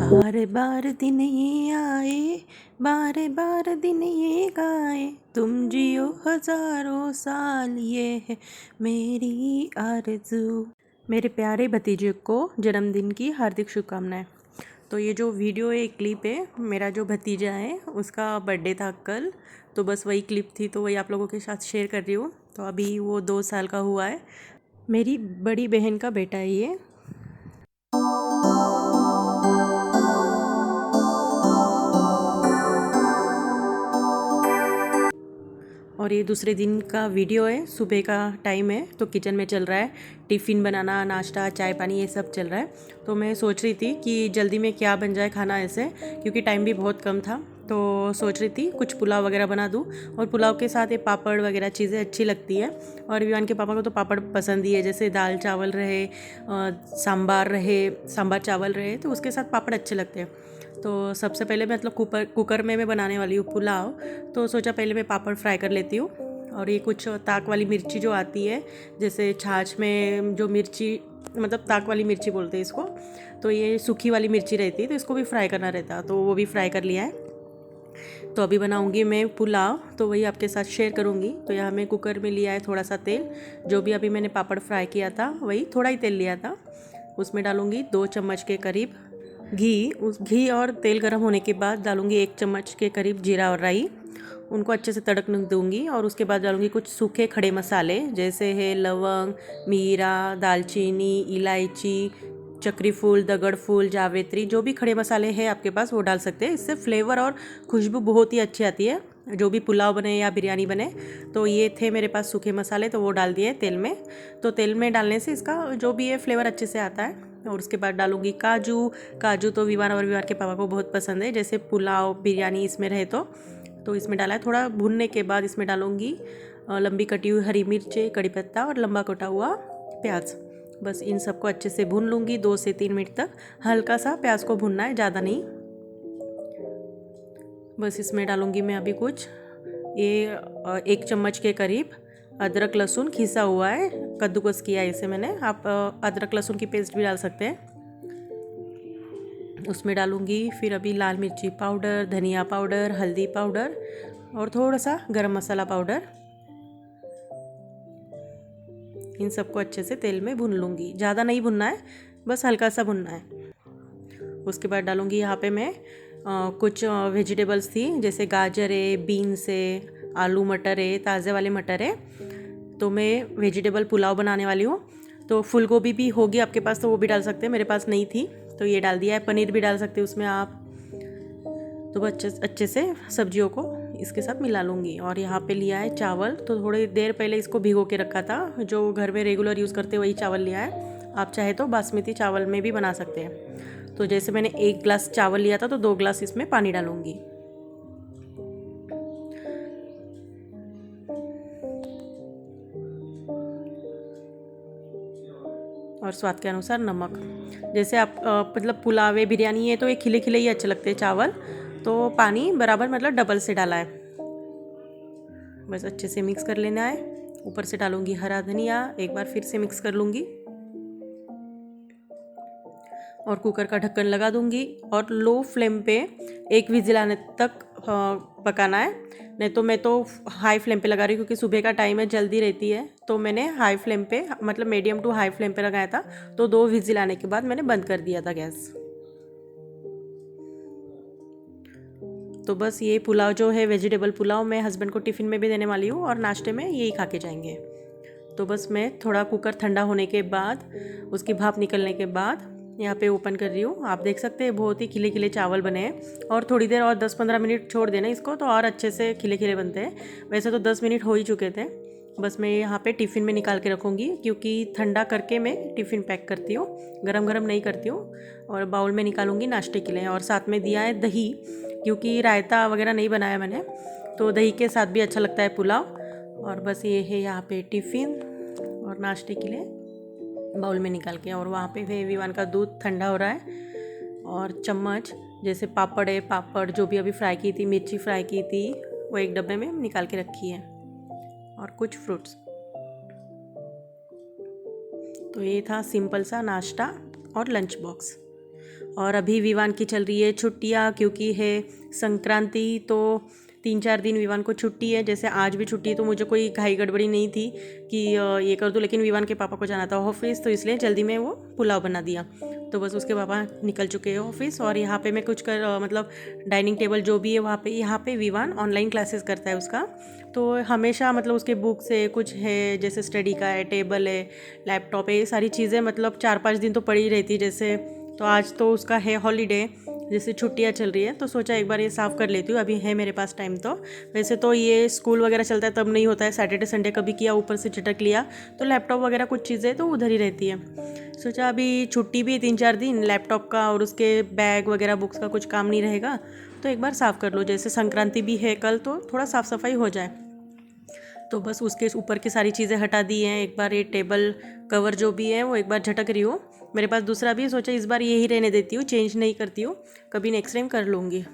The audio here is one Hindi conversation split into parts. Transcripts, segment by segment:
बार बार दिन ये आए, बार बार दिन ये गाए, तुम जियो हजारों साल, ये है मेरी आरज़ू। मेरे प्यारे भतीजे को जन्मदिन की हार्दिक शुभकामनाएं। तो ये जो वीडियो है, एक क्लिप है, मेरा जो भतीजा है उसका बर्थडे था कल, तो बस वही क्लिप थी, तो वही आप लोगों के साथ शेयर कर रही हूँ। तो अभी वो 2 साल का हुआ है। मेरी बड़ी बहन का बेटा है ये। और ये दूसरे दिन का वीडियो है, सुबह का टाइम है, तो किचन में चल रहा है टिफ़िन बनाना, नाश्ता, चाय पानी ये सब चल रहा है। तो मैं सोच रही थी कि जल्दी में क्या बन जाए खाना ऐसे, क्योंकि टाइम भी बहुत कम था। तो सोच रही थी कुछ पुलाव वगैरह बना दूँ, और पुलाव के साथ ये पापड़ वगैरह चीज़ें अच्छी लगती है। और विवान के पापा को तो पापड़ पसंद ही है, जैसे दाल चावल रहे, सांबार चावल रहे, तो उसके साथ पापड़ अच्छे लगते हैं। तो सबसे पहले मतलब कुकर में मैं बनाने वाली हूँ पुलाव। तो सोचा पहले मैं पापड़ फ्राई कर लेती हूँ। और ये कुछ ताक वाली मिर्ची जो आती है, जैसे छाछ में जो मिर्ची, मतलब ताक वाली मिर्ची बोलते हैं इसको, तो ये सूखी वाली मिर्ची रहती है, तो इसको भी फ्राई करना रहता है, तो वो भी फ्राई कर लिया है। तो अभी बनाऊंगी मैं पुलाव, तो वही आपके साथ शेयर करूंगी। तो यहाँ मैं कुकर में लिया है थोड़ा सा तेल, जो भी अभी मैंने पापड़ फ्राई किया था वही थोड़ा ही तेल लिया था। उसमें डालूंगी 2 चम्मच के करीब घी। उस घी और तेल गर्म होने के बाद डालूंगी 1 चम्मच के करीब जीरा और राई। उनको अच्छे से तड़कने दूंगी, और उसके बाद डालूंगी कुछ सूखे खड़े मसाले, जैसे है लवंग, मीरा, दालचीनी, इलायची, चक्री फूल, दगड़ फूल, जावित्री, जो भी खड़े मसाले हैं आपके पास वो डाल सकते हैं। इससे फ्लेवर और खुशबू बहुत ही अच्छी आती है, जो भी पुलाव बने या बिरयानी बने। तो ये थे मेरे पास सूखे मसाले, तो वो डाल दिए तेल में। तो तेल में डालने से इसका जो भी है फ्लेवर अच्छे से आता है। और उसके बाद डालूंगी काजू। काजू तो विवान और विवान के पापा को बहुत पसंद है, जैसे पुलाव बिरयानी इसमें रहे तो इसमें डाला है। थोड़ा भूनने के बाद इसमें डालूंगी लंबी कटी हुई हरी मिर्चें, कड़ी पत्ता और लंबा कटा हुआ प्याज। बस इन सबको अच्छे से भून लूँगी 2 से 3 मिनट तक। हल्का सा प्याज को भूनना है, ज़्यादा नहीं। बस इसमें डालूँगी मैं अभी कुछ 1 चम्मच के करीब अदरक लहसुन खिसा हुआ है, कद्दूकस किया है इसे मैंने। आप अदरक लहसुन की पेस्ट भी डाल सकते हैं। उसमें डालूँगी फिर अभी लाल मिर्ची पाउडर, धनिया पाउडर, हल्दी पाउडर और थोड़ा सा गरम मसाला पाउडर। इन सबको अच्छे से तेल में भून लूँगी, ज़्यादा नहीं भुनना है, बस हल्का सा भुनना है। उसके बाद डालूँगी यहाँ पे मैं कुछ वेजिटेबल्स थी, जैसे गाजर है, बीन्स है, आलू मटर है, ताज़े वाले मटर है। तो मैं वेजिटेबल पुलाव बनाने वाली हूँ। तो फूल गोभी भी होगी आपके पास तो वो भी डाल सकते हैं, मेरे पास नहीं थी तो ये डाल दिया है। पनीर भी डाल सकते हैं उसमें आप। तो अच्छे अच्छे से सब्जियों को इसके साथ मिला लूँगी। और यहाँ पे लिया है चावल, तो थोड़ी देर पहले इसको भिगो के रखा था, जो घर में रेगुलर यूज़ करते वही चावल लिया है। आप चाहे तो बासमती चावल में भी बना सकते हैं। तो जैसे मैंने 1 गिलास चावल लिया था, तो 2 गिलास इसमें पानी डालूँगी। और स्वाद के अनुसार नमक। जैसे आप मतलब पुलाव है, बिरयानी है, तो ये खिले खिले ही अच्छे लगते हैं चावल, तो पानी बराबर मतलब डबल से डाला है। बस अच्छे से मिक्स कर लेना है। ऊपर से डालूंगी हरा धनिया, एक बार फिर से मिक्स कर लूँगी और कुकर का ढक्कन लगा दूंगी। और लो फ्लेम पे 1 विजिल आने तक पकाना है। नहीं तो मैं तो हाई फ्लेम पे लगा रही हूँ, क्योंकि सुबह का टाइम है, जल्दी रहती है, तो मैंने हाई फ्लेम पे मतलब मीडियम टू हाई फ्लेम पे लगाया था। तो 2 विजिल आने के बाद मैंने बंद कर दिया था गैस। तो बस ये पुलाव जो है वेजिटेबल पुलाव, मैं हस्बैंड को टिफ़िन में भी देने वाली हूँ और नाश्ते में यही खा के जाएंगे। तो बस मैं थोड़ा कुकर ठंडा होने के बाद, उसकी भाप निकलने के बाद यहाँ पे ओपन कर रही हूँ। आप देख सकते हैं बहुत ही खिले खिले चावल बने हैं। और थोड़ी देर और 10-15 मिनट छोड़ देना इसको, तो और अच्छे से खिले खिले बनते हैं। वैसे तो 10 मिनट हो ही चुके थे। बस मैं यहाँ पे टिफ़िन में निकाल के रखूँगी, क्योंकि ठंडा करके मैं टिफ़िन पैक करती हूँ, गरम गरम नहीं करती हूँ। और बाउल में निकालूंगी नाश्ते के लिए। और साथ में दिया है दही, क्योंकि रायता वगैरह नहीं बनाया मैंने, तो दही के साथ भी अच्छा लगता है पुलाव। और बस ये है यहाँ पे टिफ़िन और नाश्ते के लिए बाउल में निकाल के। और वहाँ पे विवान का दूध ठंडा हो रहा है। और चम्मच, जैसे पापड़ है, पापड़ जो भी अभी फ्राई की थी, मिर्ची फ्राई की थी, वो एक डब्बे में निकाल के रखी है। और कुछ फ्रूट्स। तो ये था सिंपल सा नाश्ता और लंच बॉक्स। और अभी विवान की चल रही है छुट्टियाँ, क्योंकि है संक्रांति, तो 3-4 दिन विवान को छुट्टी है। जैसे आज भी छुट्टी है, तो मुझे कोई घाई गड़बड़ी नहीं थी कि ये कर दूँ, लेकिन विवान के पापा को जाना था ऑफिस, तो इसलिए जल्दी में वो पुलाव बना दिया। तो बस उसके पापा निकल चुके हैं ऑफिस, और यहाँ पे मैं कुछ मतलब डाइनिंग टेबल जो भी है वहाँ पे विवान ऑनलाइन क्लासेस करता है उसका। तो हमेशा मतलब उसके बुक्स है, कुछ है जैसे स्टडी का है, टेबल है, लैपटॉप है, ये सारी चीज़ें मतलब 4-5 दिन तो पड़ी रहती है। जैसे तो आज तो उसका है हॉलीडे, जैसे छुट्टियाँ चल रही है, तो सोचा एक बार ये साफ़ कर लेती हूँ, अभी है मेरे पास टाइम। तो वैसे तो ये स्कूल वगैरह चलता है तब नहीं होता है, सैटरडे संडे कभी किया, ऊपर से झटक लिया, तो लैपटॉप वगैरह कुछ चीज़ें तो उधर ही रहती है। सोचा अभी छुट्टी भी 3-4 दिन, लैपटॉप का और उसके बैग वगैरह बुक्स का कुछ काम नहीं रहेगा, तो एक बार साफ़ कर लो। जैसे संक्रांति भी है कल, तो थोड़ा साफ़ सफाई हो जाए। तो बस उसके ऊपर की सारी चीज़ें हटा दी हैं। एक बार ये टेबल कवर जो भी है वो एक बार झटक रही हूँ, मेरे पास दूसरा भी है, सोचा इस बार यही रहने देती हूँ, चेंज नहीं करती हूँ, कभी नेक्स्ट टाइम कर लूँगी।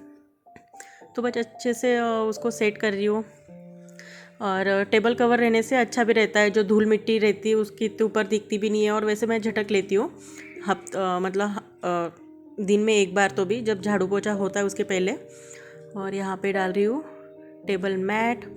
तो बस अच्छे से उसको सेट कर रही हूँ। और टेबल कवर रहने से अच्छा भी रहता है, जो धूल मिट्टी रहती है उसकी इतने ऊपर दिखती भी नहीं है। और वैसे मैं झटक लेती हूँ मतलब दिन में एक बार, तो भी जब झाड़ू पोछा होता है उसके पहले। और यहाँ पे डाल रही हूँ टेबल मैट।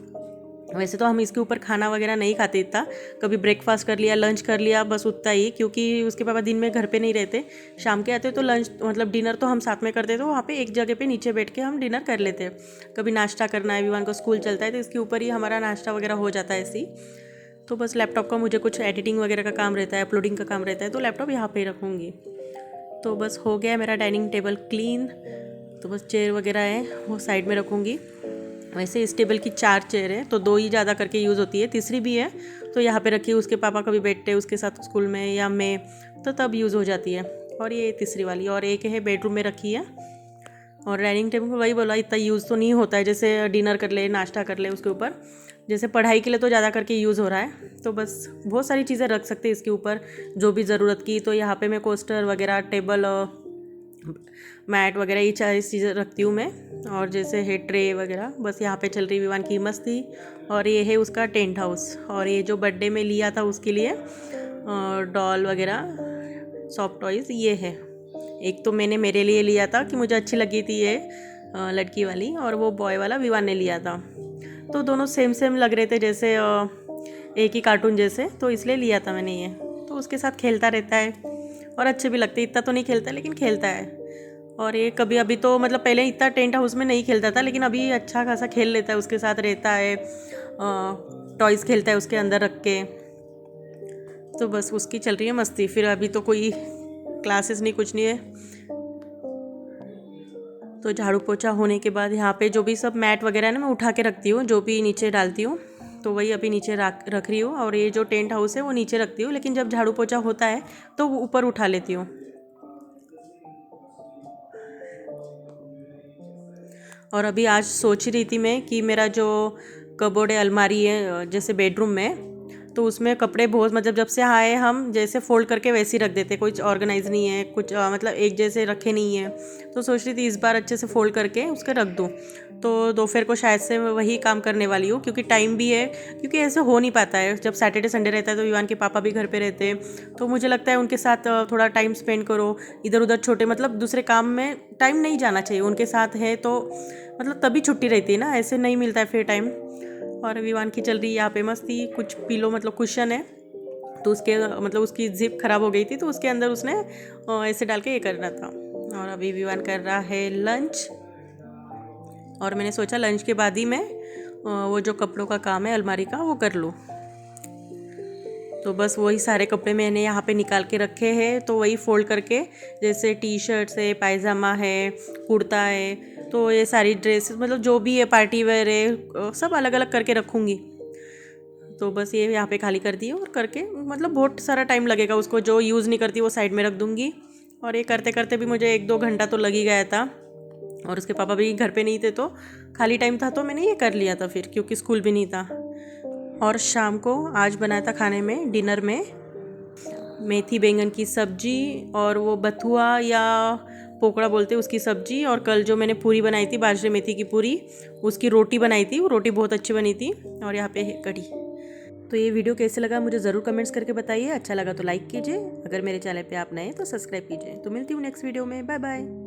वैसे तो हम इसके ऊपर खाना वगैरह नहीं खाते इतना, कभी ब्रेकफास्ट कर लिया, लंच कर लिया, बस उतना ही, क्योंकि उसके पापा दिन में घर पे नहीं रहते, शाम के आते तो लंच मतलब डिनर तो हम साथ में करते, तो वहाँ पे एक जगह पे नीचे बैठ के हम डिनर कर लेते हैं। कभी नाश्ता करना है, विवान को स्कूल चलता है, तो इसके ऊपर ही हमारा नाश्ता वगैरह हो जाता है ऐसे ही। तो बस लैपटॉप का मुझे कुछ एडिटिंग वगैरह का काम रहता है, अपलोडिंग का काम रहता है, तो लैपटॉप यहाँ पर ही रखूँगी। तो बस हो गया मेरा डाइनिंग टेबल क्लीन। तो बस चेयर वगैरह है वो साइड में रखूँगी। वैसे इस टेबल की 4 चेयर है, तो 2 ही ज़्यादा करके यूज़ होती है, तीसरी भी है तो यहाँ पे रखी है, उसके पापा कभी बैठते हैं उसके साथ स्कूल में या मैं, तो तब यूज़ हो जाती है। और ये तीसरी वाली, और एक है बेडरूम में रखी है। और डाइनिंग टेबल को वही बोला, इतना यूज़ तो नहीं होता है, जैसे डिनर कर ले, नाश्ता कर ले उसके ऊपर, जैसे पढ़ाई के लिए तो ज़्यादा करके यूज़ हो रहा है। तो बस बहुत सारी चीज़ें रख सकते हैं इसके ऊपर जो भी ज़रूरत की। तो यहाँ पे मैं कोस्टर वगैरह, टेबल, मैट वगैरह, ये सारी चीज़ें रखती हूँ मैं। और जैसे है ट्रे वगैरह, बस यहाँ पे चल रही विवान की मस्ती। और ये है उसका टेंट हाउस, और ये जो बर्थडे में लिया था उसके लिए डॉल वगैरह, सॉफ्ट टॉयज़, ये है। एक तो मैंने मेरे लिए लिया था कि मुझे अच्छी लगी थी ये लड़की वाली, और वो बॉय वाला विवान ने लिया था, तो दोनों सेम सेम लग रहे थे, जैसे एक ही कार्टून जैसे, तो इसलिए लिया था मैंने ये। तो उसके साथ खेलता रहता है और अच्छे भी लगते, इतना तो नहीं खेलता लेकिन खेलता है। और ये कभी अभी तो मतलब पहले इतना टेंट हाउस में नहीं खेलता था, लेकिन अभी अच्छा खासा खेल लेता है, उसके साथ रहता है, टॉयज़ खेलता है उसके अंदर रख के। तो बस उसकी चल रही है मस्ती। फिर अभी तो कोई क्लासेस नहीं, कुछ नहीं है। तो झाड़ू पोछा होने के बाद यहाँ पे जो भी सब मैट वगैरह है ना, मैं उठा के रखती हूँ, जो भी नीचे डालती हूँ, तो वही अभी नीचे रख रही हूँ। और ये जो टेंट हाउस है वो नीचे रखती हूँ, लेकिन जब झाड़ू पोछा होता है तो वो ऊपर उठा लेती हूँ। और अभी आज सोच रही थी मैं कि मेरा जो कबोर्ड है, अलमारी है जैसे बेडरूम में, तो उसमें कपड़े बहुत मतलब जब से आए हम जैसे फ़ोल्ड करके वैसे ही रख देते, कुछ ऑर्गेनाइज नहीं है, कुछ मतलब एक जैसे रखे नहीं है। तो सोच रही थी इस बार अच्छे से फ़ोल्ड करके उसके रख दूँ। तो दोपहर को शायद से मैं वही काम करने वाली हूँ, क्योंकि टाइम भी है, क्योंकि ऐसे हो नहीं पाता है। जब सैटरडे संडे रहता है तो विवान के पापा भी घर पे रहते हैं, तो मुझे लगता है उनके साथ थोड़ा टाइम स्पेंड करो। इधर उधर छोटे मतलब दूसरे काम में टाइम नहीं जाना चाहिए, उनके साथ है तो मतलब तभी छुट्टी रहती है ना, ऐसे नहीं मिलता है फिर टाइम। और विवान की चल रही है यहाँ पे मस्ती। कुछ पिलो मतलब कुशन है, तो उसके मतलब उसकी जिप खराब हो गई थी, तो उसके अंदर उसने ऐसे डाल के ये करना था। और अभी विवान कर रहा है लंच, और मैंने सोचा लंच के बाद ही मैं वो जो कपड़ों का काम है अलमारी का वो कर लूँ। तो बस वही सारे कपड़े मैंने यहाँ पे निकाल के रखे हैं, तो वही फोल्ड करके, जैसे टी शर्ट्स है, पायजामा है, कुर्ता है, तो ये सारी ड्रेसेस मतलब जो भी है पार्टी वेयर है, सब अलग अलग करके रखूँगी। तो बस ये यहाँ पे खाली कर दिए, और करके मतलब बहुत सारा टाइम लगेगा उसको, जो यूज़ नहीं करती वो साइड में रख दूँगी। और ये करते करते भी मुझे 1-2 घंटा तो लग ही गया था, और उसके पापा भी घर पे नहीं थे, तो खाली टाइम था तो मैंने ये कर लिया था फिर, क्योंकि स्कूल भी नहीं था। और शाम को आज बनाया था खाने में, डिनर में, मेथी बैंगन की सब्जी, और वो बथुआ या पोकड़ा बोलते हैं उसकी सब्जी। और कल जो मैंने पूरी बनाई थी, बाजरे मेथी की पूरी, उसकी रोटी बनाई थी, वो रोटी बहुत अच्छी बनी थी। और यहाँ पे है कढ़ी। तो ये वीडियो कैसे लगा मुझे ज़रूर कमेंट्स करके बताइए। अच्छा लगा तो लाइक कीजिए, अगर मेरे चैनल पे आप नए हैं तो सब्सक्राइब कीजिए। तो मिलती हूँ नेक्स्ट वीडियो में, बाय बाय।